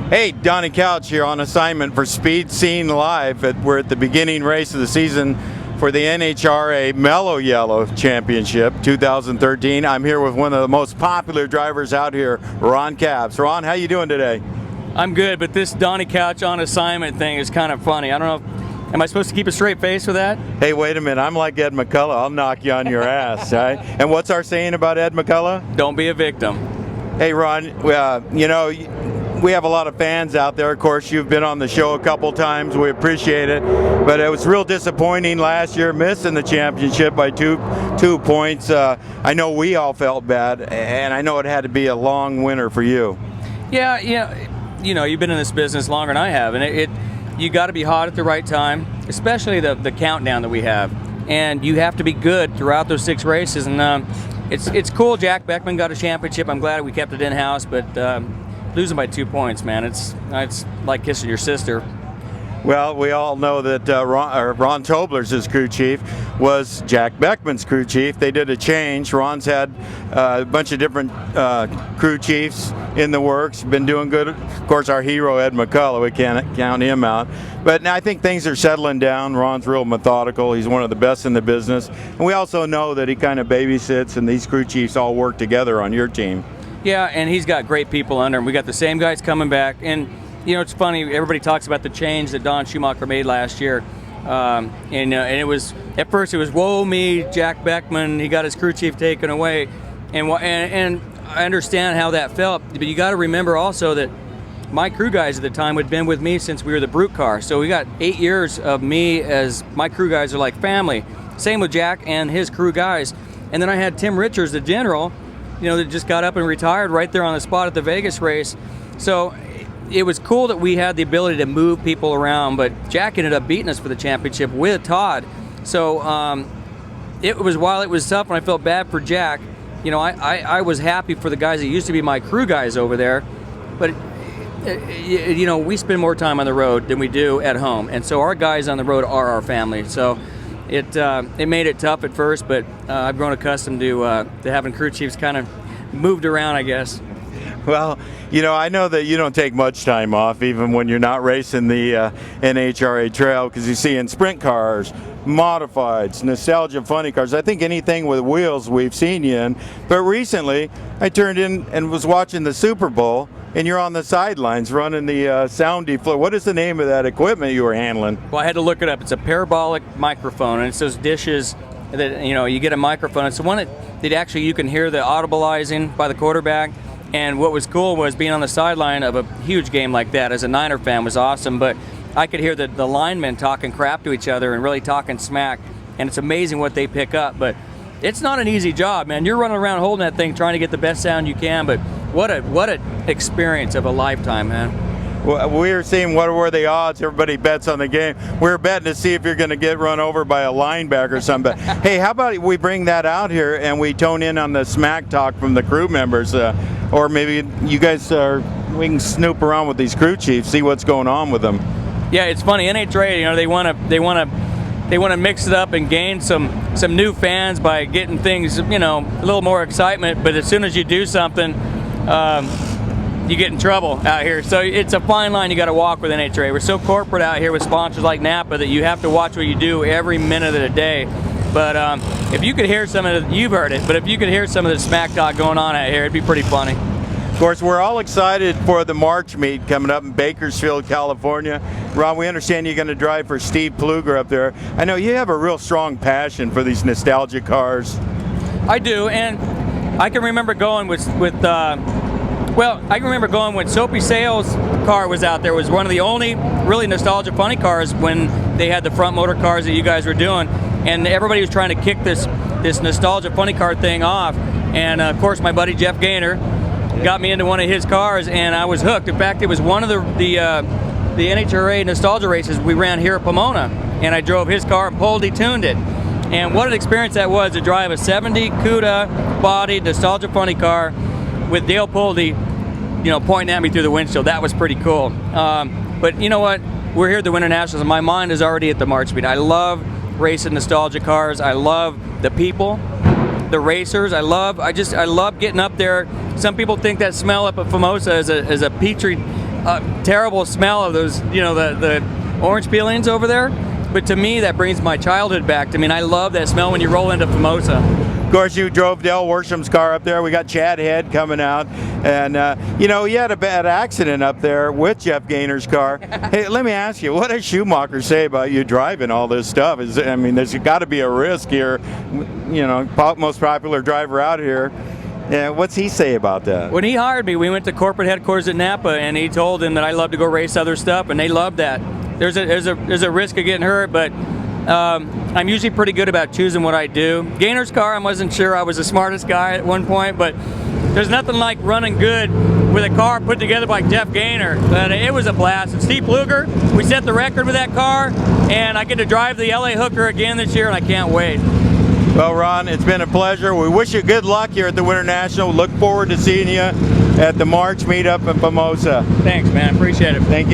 Hey, Donnie Couch here on assignment for Speed Scene Live. We're at the beginning race of the season for the NHRA Mellow Yellow Championship 2013. I'm here with one of the most popular drivers out here, Ron Capps. Ron, how you doing today? I'm good, but this Donnie Couch on assignment thing is kind of funny. I don't know, am I supposed to keep a straight face with that? Hey, wait a minute. I'm like Ed McCullough. I'll knock you on your ass, right? And what's our saying about Ed McCullough? Don't be a victim. Hey, Ron, you know, we have a lot of fans out there. Of course, you've been on the show a couple times. We appreciate it. But it was real disappointing last year, missing the championship by two points. I know we all felt bad, and I know it had to be a long winter for you. Yeah, you know, you've been in this business longer than I have, and you got to be hot at the right time, especially the countdown that we have. And you have to be good throughout those 6 races. And it's cool. Jack Beckman got a championship. I'm glad we kept it in-house, but losing by 2 points, man, it's like kissing your sister. Well, we all know that Ron Tobler's his crew chief was Jack Beckman's crew chief. They did a change. Ron's had a bunch of different crew chiefs in the works, been doing good. Of course, our hero, Ed McCullough, we can't count him out. But now I think things are settling down. Ron's real methodical. He's one of the best in the business. And we also know that he kind of babysits, and these crew chiefs all work together on your team. Yeah, and he's got great people under him. We got the same guys coming back. And you know, it's funny, everybody talks about the change that Don Schumacher made last year. And it was, at first it was, woe me, Jack Beckman, he got his crew chief taken away. And I understand how that felt, but you got to remember also that my crew guys at the time had been with me since we were the Brute car. So we got 8 years of me as my crew guys are like family. Same with Jack and his crew guys. And then I had Tim Richards, the general, you know, that just got up and retired right there on the spot at the Vegas race. So it was cool that we had the ability to move people around, but Jack ended up beating us for the championship with Todd. So it was, while it was tough and I felt bad for Jack, you know, I was happy for the guys that used to be my crew guys over there, but you know, we spend more time on the road than we do at home, and so our guys on the road are our family. So it made it tough at first, but I've grown accustomed to having crew chiefs kind of moved around, I guess. Well, you know, I know that you don't take much time off, even when you're not racing the NHRA trail, because you see in sprint cars, modifieds, nostalgia funny cars. I think anything with wheels we've seen you in. But recently, I turned in and was watching the Super Bowl, and you're on the sidelines running the sound deflator. What is the name of that equipment you were handling? Well, I had to look it up. It's a parabolic microphone, and it's those dishes that, you know, you get a microphone. It's the one that actually you can hear the audibleizing by the quarterback. And what was cool was being on the sideline of a huge game like that as a Niner fan was awesome, but I could hear the linemen talking crap to each other and really talking smack, and it's amazing what they pick up. But it's not an easy job, man. You're running around holding that thing trying to get the best sound you can, but what an experience of a lifetime, man. Well, we were seeing what were the odds. Everybody bets on the game. We were betting to see if you're going to get run over by a linebacker or something. But hey, how about we bring that out here and we tone in on the smack talk from the crew members, or maybe you guys we can snoop around with these crew chiefs, see what's going on with them. Yeah, it's funny. NHRA, you know, they want to mix it up and gain some new fans by getting things, you know, a little more excitement. But as soon as you do something, you get in trouble out here. So it's a fine line you got to walk with NHRA. We're so corporate out here with sponsors like Napa that you have to watch what you do every minute of the day. But if you could hear some of you've heard it, but if you could hear some of the smack talk going on out here, it'd be pretty funny. Of course, we're all excited for the March meet coming up in Bakersfield, California. Ron, we understand you're going to drive for Steve Pluger up there. I know you have a real strong passion for these nostalgia cars. I do, and I can remember going I can remember going when Soapy Sales' car was out there. It was one of the only really nostalgia funny cars when they had the front motor cars that you guys were doing, and everybody was trying to kick this nostalgia funny car thing off. And of course, my buddy Jeff Gaynor got me into one of his cars, and I was hooked. In fact, it was one of the NHRA nostalgia races we ran here at Pomona, and I drove his car and Poldy tuned it. And what an experience that was to drive a 70 CUDA body nostalgia funny car with Dale Poldy, you know, pointing at me through the windshield. That was pretty cool. But you know what? We're here at the Winter Nationals, and my mind is already at the March meet. I love racing nostalgia cars. I love the people, the racers. I love getting up there. Some people think that smell up at Famosa is a petri terrible smell of those, the orange peelings over there. But to me, that brings my childhood back. I mean, I love that smell when you roll into Formosa. Of course, you drove Dale Worsham's car up there. We got Chad Head coming out. And, he had a bad accident up there with Jeff Gaynor's car. Hey, let me ask you, what does Schumacher say about you driving all this stuff? There's got to be a risk here. Most popular driver out here. Yeah, what's he say about that? When he hired me, we went to corporate headquarters at Napa, and he told them that I love to go race other stuff, and they love that. There's a risk of getting hurt, but I'm usually pretty good about choosing what I do. Gaynor's car, I wasn't sure I was the smartest guy at one point, but there's nothing like running good with a car put together by Jeff Gaynor. But it was a blast. And Steve Luger, we set the record with that car, and I get to drive the LA Hooker again this year, and I can't wait. Well, Ron, it's been a pleasure. We wish you good luck here at the Winter National. Look forward to seeing you at the March meetup in Formosa. Thanks, man. Appreciate it. Thank you.